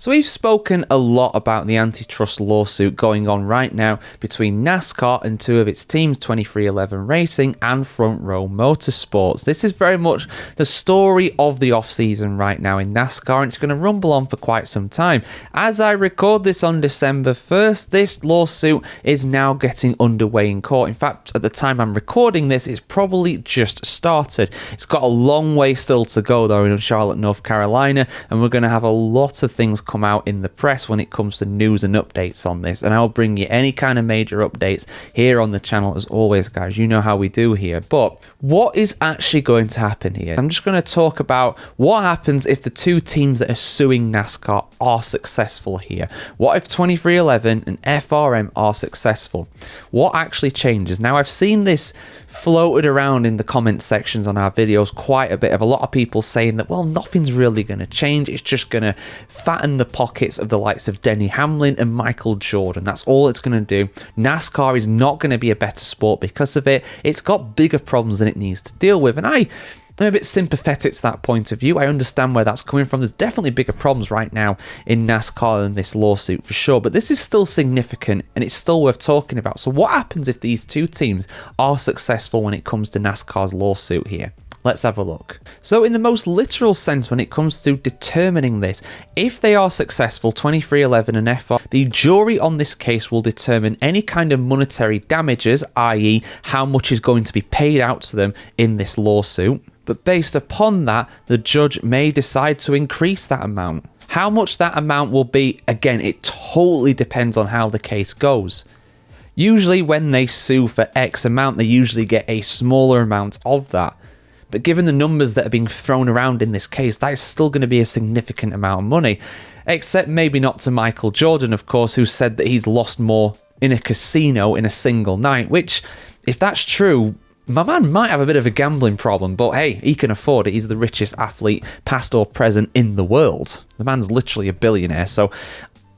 So we've spoken a lot about the antitrust lawsuit going on right now between NASCAR and two of its teams, 23XI Racing and Front Row Motorsports. This is very much the story of the off-season right now in NASCAR, and it's going to rumble on for quite some time. As I record this on December 1st, this lawsuit is now getting underway in court. In fact, at the time I'm recording this, it's probably just started. It's got a long way still to go though in Charlotte, North Carolina, and we're going to have a lot of things come out in the press when it comes to news and updates on this, and I'll bring you any kind of major updates here on the channel as always, guys. You know how we do here. But what is actually going to happen here? I'm just going to talk about what happens if the two teams that are suing NASCAR are successful here. What if 23XI and FRM are successful? What actually changes? Now, I've seen this floated around in the comment sections on our videos quite a bit, of a lot of people saying that, well, nothing's really going to change. It's just going to fatten the pockets of the likes of Denny Hamlin and Michael Jordan. That's all it's going to do. NASCAR is not going to be a better sport because of it. It's got bigger problems than it needs to deal with, and I'm a bit sympathetic to that point of view. I understand where that's coming from. There's definitely bigger problems right now in NASCAR than this lawsuit for sure, but this is still significant and it's still worth talking about. So what happens if these two teams are successful when it comes to NASCAR's lawsuit here? Let's have a look. So in the most literal sense, when it comes to determining this, if they are successful, 23XI and FR, the jury on this case will determine any kind of monetary damages, i.e. how much is going to be paid out to them in this lawsuit. But based upon that, the judge may decide to increase that amount. How much that amount will be, again, it totally depends on how the case goes. Usually when they sue for X amount, they usually get a smaller amount of that. But given the numbers that are being thrown around in this case, that is still going to be a significant amount of money. Except maybe not to Michael Jordan, of course, who said that he's lost more in a casino in a single night, which, if that's true, my man might have a bit of a gambling problem, but hey, he can afford it. He's the richest athlete, past or present, in the world. The man's literally a billionaire, so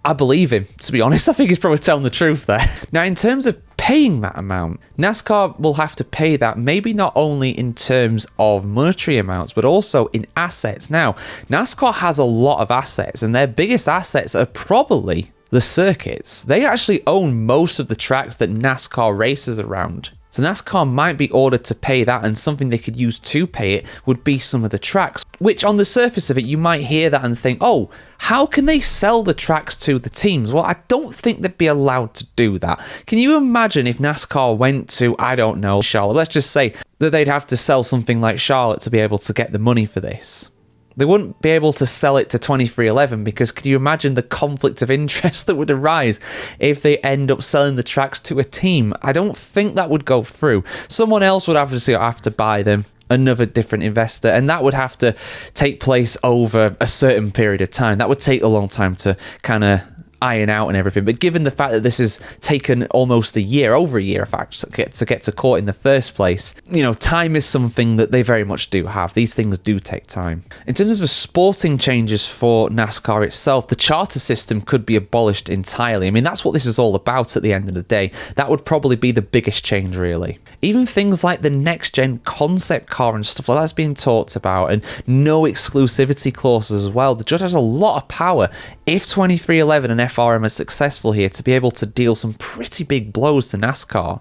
I believe him, to be honest. I think he's probably telling the truth there. Now, in terms of paying that amount, NASCAR will have to pay that, maybe not only in terms of monetary amounts, but also in assets. Now, NASCAR has a lot of assets, and their biggest assets are probably the circuits. They actually own most of the tracks that NASCAR races around. So NASCAR might be ordered to pay that, and something they could use to pay it would be some of the tracks, which on the surface of it, you might hear that and think, oh, how can they sell the tracks to the teams? Well, I don't think they'd be allowed to do that. Can you imagine if NASCAR went to, I don't know, Charlotte? Let's just say that they'd have to sell something like Charlotte to be able to get the money for this. They wouldn't be able to sell it to 23XI because could you imagine the conflict of interest that would arise if they end up selling the tracks to a team? I don't think that would go through. Someone else would obviously have to buy them, another different investor, and that would have to take place over a certain period of time. That would take a long time to kind of iron out and everything, but given the fact that this has taken almost a year, over a year in fact, to get to court in the first place, you know, time is something that they very much do have. These things do take time. In terms of the sporting changes for NASCAR itself, the charter system could be abolished entirely. I mean, that's what this is all about at the end of the day. That would probably be the biggest change, really. Even things like the next-gen concept car and stuff like that's being talked about, and no exclusivity clauses as well. The judge has a lot of power, if 23XI and FRM are successful here, to be able to deal some pretty big blows to NASCAR.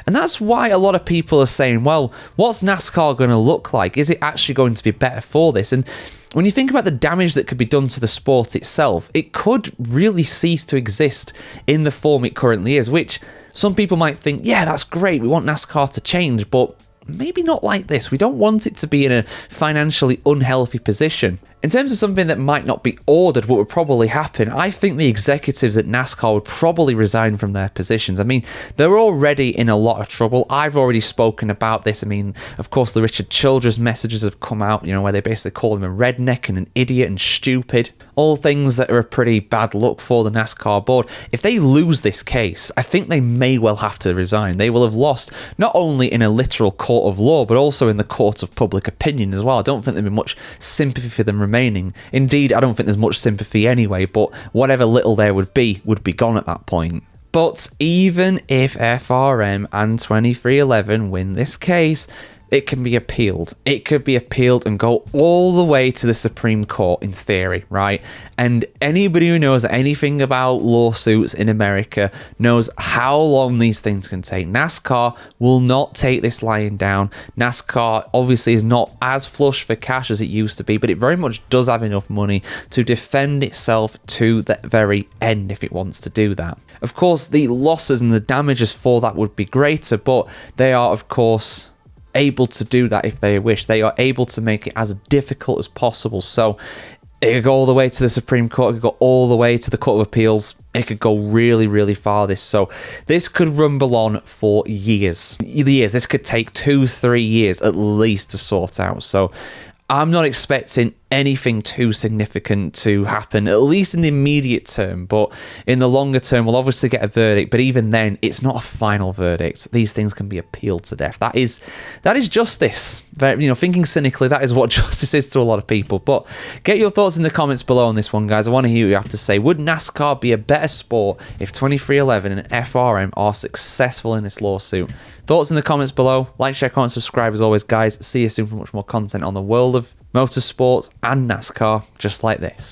And that's why a lot of people are saying, well, what's NASCAR going to look like? Is it actually going to be better for this? And when you think about the damage that could be done to the sport itself, it could really cease to exist in the form it currently is, which some people might think, yeah, that's great, we want NASCAR to change, but maybe not like this. We don't want it to be in a financially unhealthy position. In terms of something that might not be ordered, what would probably happen, I think the executives at NASCAR would probably resign from their positions. I mean, they're already in a lot of trouble. I've already spoken about this. I mean, of course, the Richard Childress messages have come out, you know, where they basically call him a redneck and an idiot and stupid. All things that are a pretty bad look for the NASCAR board. If they lose this case, I think they may well have to resign. They will have lost not only in a literal court of law, but also in the court of public opinion as well. I don't think there'd be much sympathy for them remaining. Indeed, I don't think there's much sympathy anyway, but whatever little there would be gone at that point. But even if FRM and 23XI win this case, it can be appealed. It could be appealed and go all the way to the Supreme Court in theory, right? And anybody who knows anything about lawsuits in America knows how long these things can take. NASCAR will not take this lying down. NASCAR obviously is not as flush for cash as it used to be, but it very much does have enough money to defend itself to the very end if it wants to do that. Of course, the losses and the damages for that would be greater, but they are, of course, able to do that if they wish. They are able to make it as difficult as possible. So it could go all the way to the Supreme Court, it could go all the way to the Court of Appeals, it could go really, really far. So this could rumble on for years. This could take 2-3 years at least to sort out. So I'm not expecting anything too significant to happen, at least in the immediate term, but in the longer term, we'll obviously get a verdict, but even then, it's not a final verdict. These things can be appealed to death. That is justice. Thinking cynically, that is what justice is to a lot of people. But get your thoughts in the comments below on this one, guys. I want to hear what you have to say. Would NASCAR be a better sport if 23XI and FRM are successful in this lawsuit? Thoughts in the comments below. Like, share, comment, subscribe as always, guys. See you soon for much more content on the world of motorsports and NASCAR just like this.